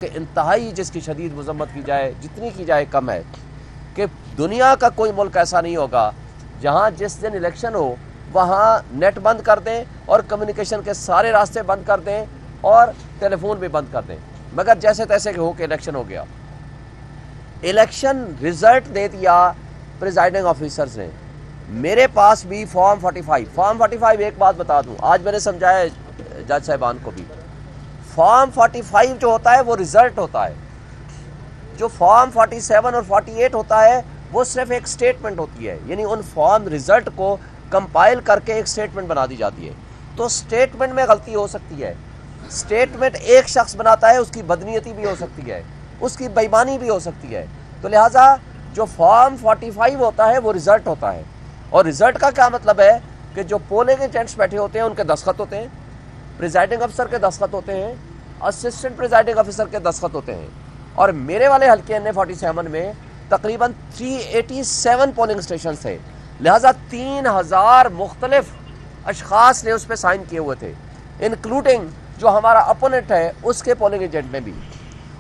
کہ انتہائی جس کی شدید مذمت کی جائے جتنی کی جائے کم ہے کہ دنیا کا کوئی ملک ایسا نہیں ہوگا جہاں جس دن الیکشن ہو وہاں نیٹ بند کر دیں اور کمیونیکیشن کے سارے راستے بند کر دیں اور ٹیلی فون بھی بند کر دیں، مگر جیسے تیسے ہو کہ الیکشن ہو گیا۔ الیکشن رزلٹ دے دیا پریزائڈنگ آفیسرز نے، میرے پاس بھی فارم 45 ایک بات بتا دوں، آج میں نے سمجھایا جج صاحبان کو بھی، فارم 45 جو ہوتا ہے وہ رزلٹ ہوتا ہے، جو فارم 47 اور 48 ہوتا ہے وہ صرف ایک سٹیٹمنٹ ہوتی ہے، یعنی ان فارم رزلٹ کو کمپائل کر کے ایک سٹیٹمنٹ بنا دی جاتی ہے۔ تو سٹیٹمنٹ میں غلطی ہو سکتی ہے، سٹیٹمنٹ ایک شخص بناتا ہے، اس کی بدنیتی بھی ہو سکتی ہے، اس کی بے ایمانی بھی ہو سکتی ہے، تو لہٰذا جو فارم 45 ہوتا ہے وہ رزلٹ ہوتا ہے، اور رزلٹ کا کیا مطلب ہے کہ جو پولنگ ایجنٹس بیٹھے ہوتے ہیں ان کے دستخط ہوتے ہیں، پریزائڈنگ افسر کے دستخط ہوتے ہیں، اسسٹنٹ پریزائڈنگ افسر کے دستخط ہوتے ہیں، اور میرے والے حلقے NA47 میں تقریباً 387 پولنگ اسٹیشن تھے، لہٰذا 3000 مختلف اشخاص نے اس پہ سائن کیے ہوئے تھے، انکلوڈنگ جو ہمارا اپوننٹ ہے اس کے پولنگ ایجنٹ میں بھی،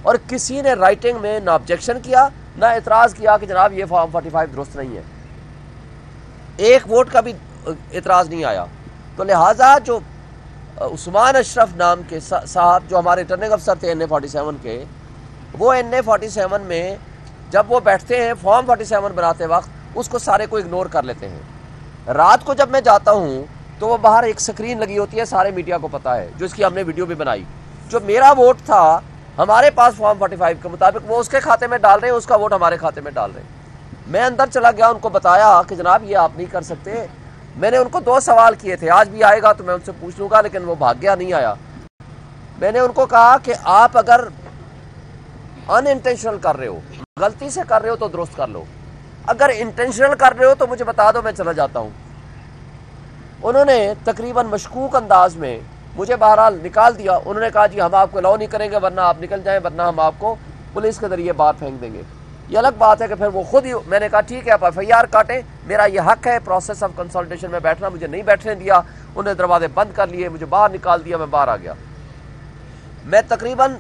اور کسی نے رائٹنگ میں نہ آبجیکشن کیا نہ اعتراض کیا کہ جناب یہ فارم 45 درست نہیں ہے، ایک ووٹ کا بھی اعتراض نہیں آیا۔ تو لہٰذا جو عثمان اشرف نام کے صاحب جو ہمارے ریٹرننگ افسر تھے NA47 کے، وہ NA47 میں جب وہ بیٹھتے ہیں فارم 47 بناتے وقت اس کو سارے کو اگنور کر لیتے ہیں۔ رات کو جب میں جاتا ہوں تو وہ باہر ایک سکرین لگی ہوتی ہے، سارے میڈیا کو پتا ہے، جو اس کی ہم نے ویڈیو بھی بنائی، جو میرا ووٹ تھا ہمارے پاس فارم 45 کے مطابق وہ اس کے کھاتے میں ڈال رہے ہیں، اس کا ووٹ ہمارے کھاتے میں ڈال رہے ہیں۔ میں اندر چلا گیا، ان کو بتایا کہ جناب یہ آپ نہیں کر سکتے۔ میں نے ان کو 2 سوال کیے تھے، آج بھی آئے گا تو میں ان سے پوچھ لوں گا، لیکن وہ بھاگ گیا، نہیں آیا۔ میں نے ان کو کہا کہ آپ اگر ان انٹینشنل کر رہے ہو، غلطی سے کر رہے ہو تو درست کر لو، اگر انٹینشنل کر رہے ہو تو مجھے بتا دو، میں چلا جاتا ہوں۔ انہوں نے تقریباً مشکوک انداز میں مجھے بہرحال نکال دیا، انہوں نے کہا جی ہم آپ کو الاؤ نہیں کریں گے ورنہ آپ نکل جائیں، ورنہ ہم آپ کو پولیس کے ذریعے باہر پھینک دیں گے۔ یہ الگ بات ہے کہ پھر وہ خود ہی، میں نے کہا ٹھیک ہے آپ FIR کاٹیں، میرا یہ حق ہے پروسیس آف کنسلٹیشن میں بیٹھنا، مجھے نہیں بیٹھنے دیا، انہوں نے دروازے بند کر لیے، مجھے باہر نکال دیا، میں باہر آ گیا۔ میں تقریباً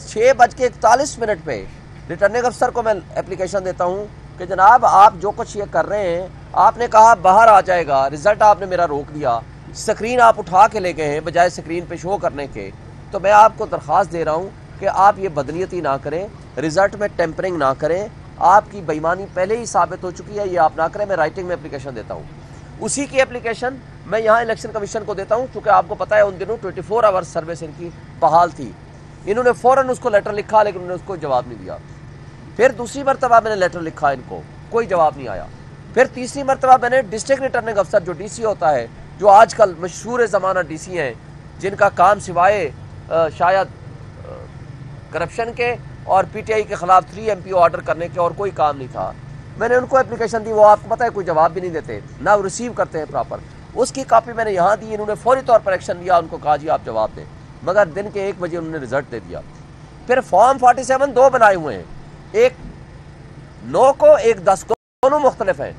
6:41 پہ ریٹرننگ افسر کو میں اپلیکیشن دیتا ہوں کہ جناب آپ جو کچھ یہ کر رہے ہیں، آپ نے کہا باہر آ جائے گا، رزلٹ آپ نے میرا روک دیا، سکرین آپ اٹھا کے لے گئے ہیں بجائے سکرین پہ شو کرنے کے، تو میں آپ کو درخواست دے رہا ہوں کہ آپ یہ بدنیتی نہ کریں، رزلٹ میں ٹیمپرنگ نہ کریں، آپ کی بے ایمانی پہلے ہی ثابت ہو چکی ہے، یہ آپ نہ کریں۔ میں رائٹنگ میں اپلیکیشن دیتا ہوں، اسی کی اپلیکیشن میں یہاں الیکشن کمیشن کو دیتا ہوں، چونکہ آپ کو پتہ ہے ان دنوں 24 آور سروس ان کی بحال تھی، انہوں نے فوراً اس کو لیٹر لکھا لیکن انہوں نے اس کو جواب نہیں دیا۔ پھر دوسری مرتبہ میں نے لیٹر لکھا ان کو، کوئی جواب نہیں آیا۔ پھر تیسری مرتبہ میں نے ڈسٹرکٹ ریٹرننگ افسر جو DC ہوتا ہے، جو آج کل مشہور زمانہ DC ہیں، جن کا کام سوائے شاید کرپشن کے اور PTI کے خلاف 3 MPO آرڈر کرنے کے اور کوئی کام نہیں تھا، میں نے ان کو اپلیکیشن دی، وہ آپ کو پتہ ہے کوئی جواب بھی نہیں دیتے، نہ وہ ریسیو کرتے ہیں پراپر۔ اس کی کاپی میں نے یہاں دی، انہوں نے فوری طور پر ایکشن لیا، ان کو کہا جی آپ جواب دیں، مگر دن کے 1 بجے انہوں نے رزلٹ دے دیا۔ پھر فارم 47 2 بنائے ہوئے ہیں، ایک 9 کو ایک 10 کو، دونوں مختلف ہیں،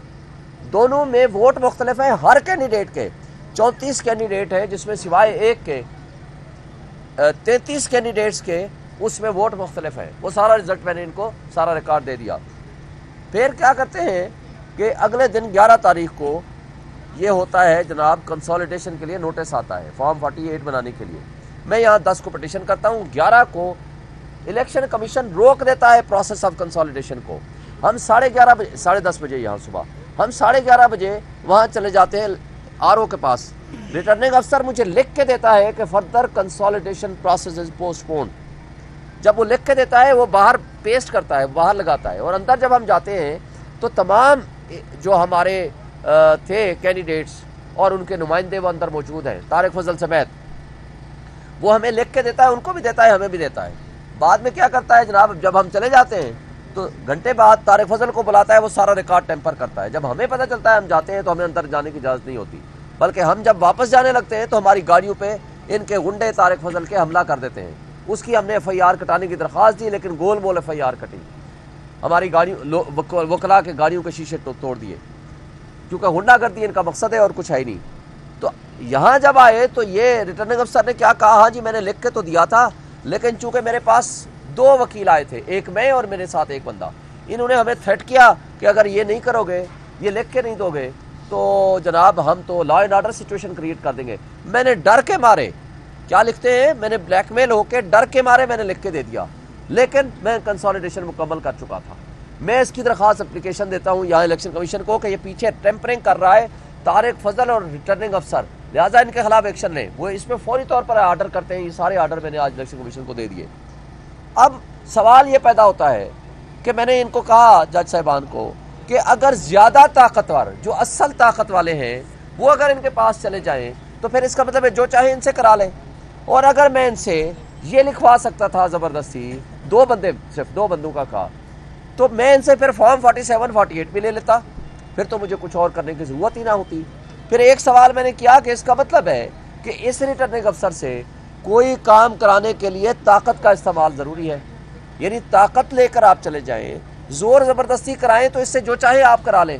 دونوں میں ووٹ مختلف ہیں، ہر کینڈیڈیٹ کے 34 کینڈیڈیٹ ہیں، جس میں سوائے ایک کے 33 کینڈیڈیٹس کے اس میں ووٹ مختلف ہیں۔ وہ سارا رزلٹ میں نے ان کو سارا ریکارڈ دے دیا۔ پھر کیا کرتے ہیں کہ اگلے دن 11 تاریخ کو یہ ہوتا ہے جناب، کنسولیڈیشن کے لیے نوٹس آتا ہے فارم 48 بنانے کے لیے، میں یہاں 10 کو پٹیشن کرتا ہوں، 11 کو الیکشن کمیشن روک دیتا ہے پروسیس آف کنسولیڈیشن کو۔ ہم 10:30 بجے یہاں صبح، ہم 11:30 بجے وہاں چلے جاتے ہیں RO کے پاس، ریٹرننگ افسر مجھے لکھ کے دیتا ہے کہ further consolidation process is postponed. جب وہ لکھ کے دیتا ہے وہ باہر پیسٹ کرتا ہے، باہر لگاتا ہے، اور اندر جب ہم جاتے ہیں تو تمام جو ہمارے تھے کینڈیڈیٹس اور ان کے نمائندے وہ اندر موجود ہیں، طارق فضل سمیت، وہ ہمیں لکھ کے دیتا ہے، ان کو بھی دیتا ہے، ہمیں بھی دیتا ہے۔ بعد میں کیا کرتا ہے جناب، جب ہم چلے جاتے ہیں تو گھنٹے بعد طارق فضل کو بلاتا ہے، وہ سارا ریکارڈ ٹیمپر کرتا ہے۔ جب ہمیں پتہ چلتا ہے ہم جاتے ہیں تو ہمیں اندر جانے کی اجازت نہیں ہوتی، بلکہ ہم جب واپس جانے لگتے ہیں تو ہماری گاڑیوں پہ ان کے غنڈے طارق فضل کے حملہ کر دیتے ہیں۔ اس کی ہم نے FIR کٹانے کی درخواست دی، لیکن گول مول FIR کٹی، ہماری گاڑیوں وکلا کے گاڑیوں کے شیشے توڑ دیے، کیونکہ غنڈہ گردی ان کا مقصد ہے اور کچھ ہے ہی نہیں۔ تو یہاں جب آئے تو یہ ریٹرننگ افسر نے کیا کہا، ہاں جی میں نے لکھ کے تو دیا تھا، لیکن چونکہ میرے پاس 2 وکیل آئے تھے, ایک میں اور میرے ساتھ ایک بندہ. انہوں نے ہمیں تھریٹ کیا کہ اگر یہ نہیں کرو گے, یہ لکھ کے نہیں دو گے تو جناب ہم تو law and order situation create کر دیں گے. میں نے ڈر کے مارے, کیا لکھتے ہیں, میں نے بلیک میل ہو کے ڈر کے مارے میں نے لکھ کے دے دیا, لیکن میں کنسالیڈیشن مکمل کر چکا تھا. میں اس کی درخواست اپلیکیشن دیتا ہوں یہاں الیکشن کمیشن کو کہ یہ پیچھے ٹیمپرنگ کر رہا ہے طارق فضل اور ریٹرننگ افسر, لہٰذا ان کے خلاف ایکشن لیں. وہ اس پہ فوری طور پر آرڈر کرتے ہیں. یہ سارے آرڈر میں نے آج الیکشن کمیشن کو دے دیے. اب سوال یہ پیدا ہوتا ہے کہ میں نے ان کو کہا جج صاحبان کو کہ اگر زیادہ طاقتور جو اصل طاقت والے ہیں وہ اگر ان کے پاس چلے جائیں تو پھر اس کا مطلب ہے جو چاہے ان سے کرا لیں. اور اگر میں ان سے یہ لکھوا سکتا تھا زبردستی, 2 بندے صرف 2 بندوں کا کہا, تو میں ان سے پھر فارم 47 48 بھی لے لیتا, پھر تو مجھے کچھ اور کرنے کی ضرورت ہی نہ ہوتی. پھر ایک سوال میں نے کیا کہ اس کا مطلب ہے کہ اس ریٹرننگ افسر سے کوئی کام کرانے کے لیے طاقت کا استعمال ضروری ہے, یعنی طاقت لے کر آپ چلے جائیں, زور زبردستی کرائیں تو اس سے جو چاہے آپ کرا لیں.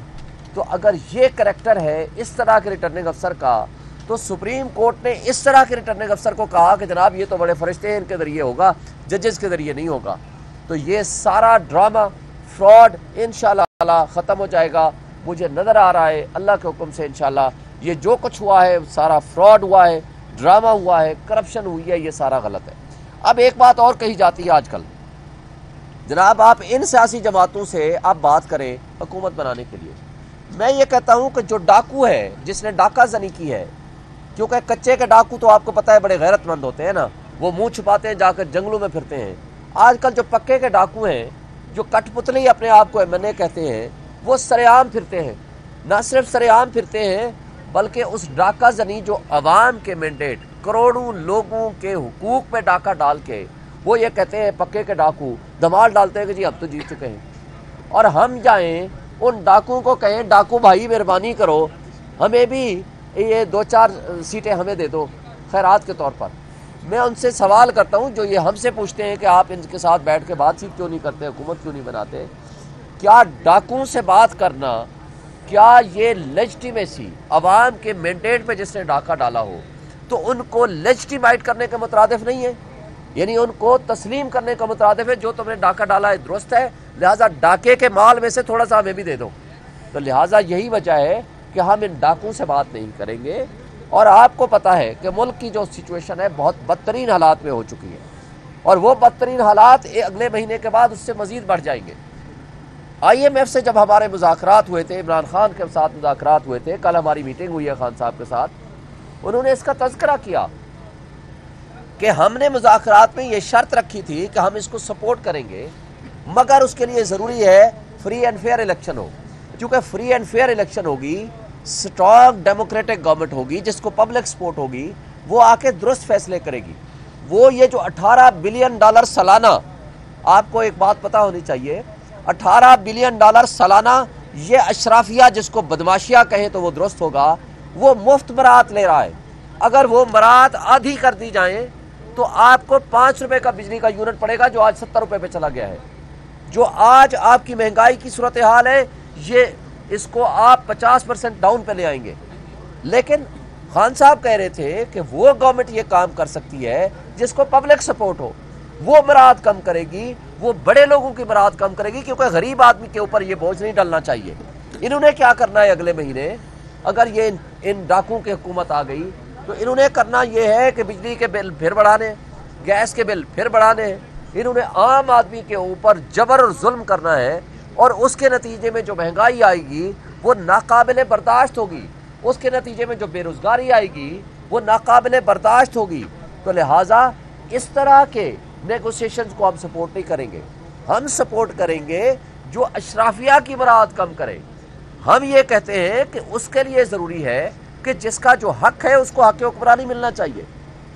تو اگر یہ کریکٹر ہے اس طرح کے ریٹرننگ افسر کا, تو سپریم کورٹ نے اس طرح کے ریٹرننگ افسر کو کہا کہ جناب یہ تو بڑے فرشتے ہیں, ان کے ذریعے ہوگا, ججز کے ذریعے نہیں ہوگا. تو یہ سارا ڈرامہ فراڈ انشاءاللہ ختم ہو جائے گا. مجھے نظر آ رہا ہے اللہ کے حکم سے انشاءاللہ یہ جو کچھ ہوا ہے سارا فراڈ ہوا ہے, ڈرامہ ہوا ہے, کرپشن ہوئی ہے, یہ سارا غلط ہے. اب ایک بات اور کہی جاتی ہے آج کل, جناب آپ ان سیاسی جماعتوں سے آپ بات کریں حکومت بنانے کے لیے. میں یہ کہتا ہوں کہ جو ڈاکو ہے, جس نے ڈاکہ زنی کی ہے, کیونکہ کچے کے ڈاکو تو آپ کو پتہ ہے بڑے غیرت مند ہوتے ہیں نا, وہ منہ چھپاتے ہیں, جا کر جنگلوں میں پھرتے ہیں. آج کل جو پکے کے ڈاکو ہیں, جو کٹ پتلی اپنے آپ کو MNA کہتے ہیں, وہ سرعام پھرتے ہیں. نہ صرف سرعام پھرتے ہیں بلکہ اس ڈاکہ زنی جو عوام کے مینڈیٹ, کروڑوں لوگوں کے حقوق پہ ڈاکہ ڈال کے وہ یہ کہتے ہیں پکے کے ڈاکو دھمال ڈالتے ہیں کہ جی اب تو جیت چکے ہیں. اور ہم جائیں ان ڈاکوؤں کو کہیں ڈاکو بھائی مہربانی کرو ہمیں بھی یہ 2-4 سیٹیں ہمیں دے دو خیرات کے طور پر. میں ان سے سوال کرتا ہوں جو یہ ہم سے پوچھتے ہیں کہ آپ ان کے ساتھ بیٹھ کے بات چیت کیوں نہیں کرتے, حکومت کیوں نہیں بناتے, کیا ڈاکوؤں سے بات کرنا, کیا یہ لیجٹیمیسی عوام کے مینڈیٹ پہ جس نے ڈاکہ ڈالا ہو تو ان کو لیجٹیمائٹ کرنے کے مترادف نہیں ہے, یعنی ان کو تسلیم کرنے کا مترادف ہے جو تم نے ڈاکہ ڈالا ہے درست ہے, لہٰذا ڈاکے کے مال میں سے تھوڑا سا ہمیں بھی دے دو. تو لہٰذا یہی وجہ ہے کہ ہم ان ڈاکوں سے بات نہیں کریں گے. اور آپ کو پتہ ہے کہ ملک کی جو سچویشن ہے بہت بدترین حالات میں ہو چکی ہے, اور وہ بدترین حالات اگلے مہینے کے بعد اس سے مزید بڑھ جائیں گے. IMF سے جب ہمارے مذاکرات ہوئے تھے, عمران خان کے ساتھ مذاکرات ہوئے تھے, کل ہماری میٹنگ ہوئی ہے خان صاحب کے ساتھ, انہوں نے اس کا تذکرہ کیا کہ ہم نے مذاکرات میں یہ شرط رکھی تھی کہ ہم اس کو سپورٹ کریں گے, مگر اس کے لیے ضروری ہے فری اینڈ فیئر الیکشن ہو. کیونکہ فری اینڈ فیئر الیکشن ہوگی, اسٹرانگ ڈیموکریٹک گورنمنٹ ہوگی جس کو پبلک سپورٹ ہوگی, وہ آ کے درست فیصلے کرے گی. وہ یہ جو $18 بلین سالانہ, آپ کو ایک بات پتہ ہونی چاہیے, $18 بلین سالانہ یہ اشرافیہ جس کو بدماشیہ کہیں تو وہ درست ہوگا, وہ مفت برات لے رہا ہے. اگر وہ برات آدھی کر دی جائیں تو آپ کو $5 کا بجلی کا یونٹ پڑے گا جو آج $70 پہ چلا گیا ہے. جو آج آپ کی مہنگائی کی صورتحال ہے یہ اس کو آپ 50% ڈاؤن پہ لے آئیں گے. لیکن خان صاحب کہہ رہے تھے کہ وہ گورنمنٹ یہ کام کر سکتی ہے جس کو پبلک سپورٹ ہو, وہ برات کم کرے گی, وہ بڑے لوگوں کی برات کم کرے گی, کیونکہ غریب آدمی کے اوپر یہ بوجھ نہیں ڈلنا چاہیے. انہوں نے کیا کرنا ہے اگلے مہینے, اگر یہ ان ڈاکوؤں کی حکومت آ گئی تو انہوں نے کرنا یہ ہے کہ بجلی کے بل پھر بڑھانے, گیس کے بل پھر بڑھانے, انہوں نے عام آدمی کے اوپر جبر اور ظلم کرنا ہے, اور اس کے نتیجے میں جو مہنگائی آئے گی وہ ناقابل برداشت ہوگی, اس کے نتیجے میں جو بے روزگاری آئے گی وہ ناقابل برداشت ہوگی. تو لہٰذا اس طرح کے نیگوسیشنز کو ہم سپورٹ نہیں کریں گے. ہم سپورٹ کریں گے جو اشرافیہ کی برات کم کرے. ہم یہ کہتے ہیں کہ اس کے لیے ضروری ہے کہ جس کا جو حق ہے اس کو حق حکمرانی ملنا چاہیے.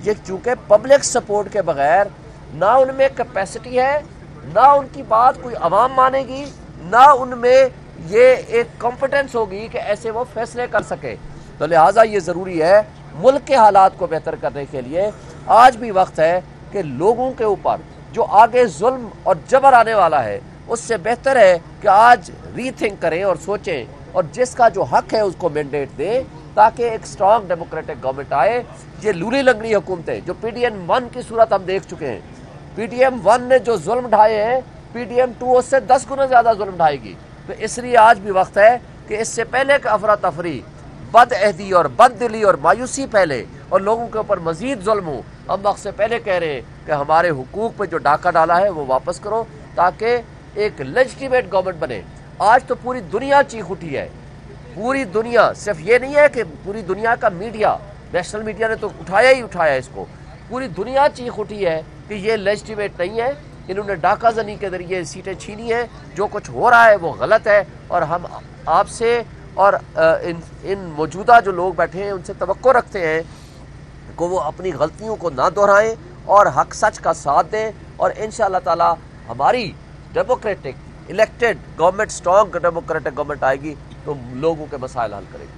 یہ چونکہ پبلک سپورٹ کے بغیر نہ ان میں کیپیسٹی ہے, نہ ان کی بات کوئی عوام مانے گی, نہ ان میں یہ ایک کمپٹنس ہوگی کہ ایسے وہ فیصلے کر سکے. تو لہٰذا یہ ضروری ہے ملک کے حالات کو بہتر کرنے کے لیے آج بھی وقت ہے کہ لوگوں کے اوپر جو آگے ظلم اور جبر آنے والا ہے اس سے بہتر ہے کہ آج ری تھنک کریں اور سوچیں, اور جس کا جو حق ہے اس کو مینڈیٹ دیں تاکہ ایک اسٹرانگ ڈیموکریٹک گورنمنٹ آئے. یہ لولی لنگڑی حکومتیں جو PDN 1 کی صورت ہم دیکھ چکے ہیں, PTM-1 نے جو ظلم ڈھائے ہیں PTM-2 اس سے 10 گنا زیادہ ظلم ڈھائے گی. تو اس لیے آج بھی وقت ہے کہ اس سے پہلے کہ افراتفری، بد عہدی اور بد دلی اور مایوسی پھیلے اور لوگوں کے اوپر مزید ظلم ہو، ہم وقت سے پہلے کہہ رہے ہیں کہ ہمارے حقوق پہ جو ڈاکہ ڈالا ہے وہ واپس کرو تاکہ ایک لیجٹیمیٹ گورنمنٹ بنے. آج تو پوری دنیا چیخ اٹھی ہے، پوری دنیا، صرف یہ نہیں ہے کہ پوری دنیا کا میڈیا، نیشنل میڈیا نے تو اٹھایا ہی اٹھایا اس کو، پوری دنیا چیخ اٹھی ہے کہ یہ لیجٹیمیٹ نہیں ہے، انہوں نے ڈاکہ زنی کے ذریعے سیٹیں چھینی ہیں، جو کچھ ہو رہا ہے وہ غلط ہے. اور ہم آپ سے اور ان موجودہ جو لوگ بیٹھے ہیں ان سے توقع رکھتے ہیں کہ وہ اپنی غلطیوں کو نہ دہرائیں اور حق سچ کا ساتھ دیں، اور انشاءاللہ تعالی ہماری democratic elected government, strong democratic government آئے گی تو لوگوں کے مسائل حل کرے گی.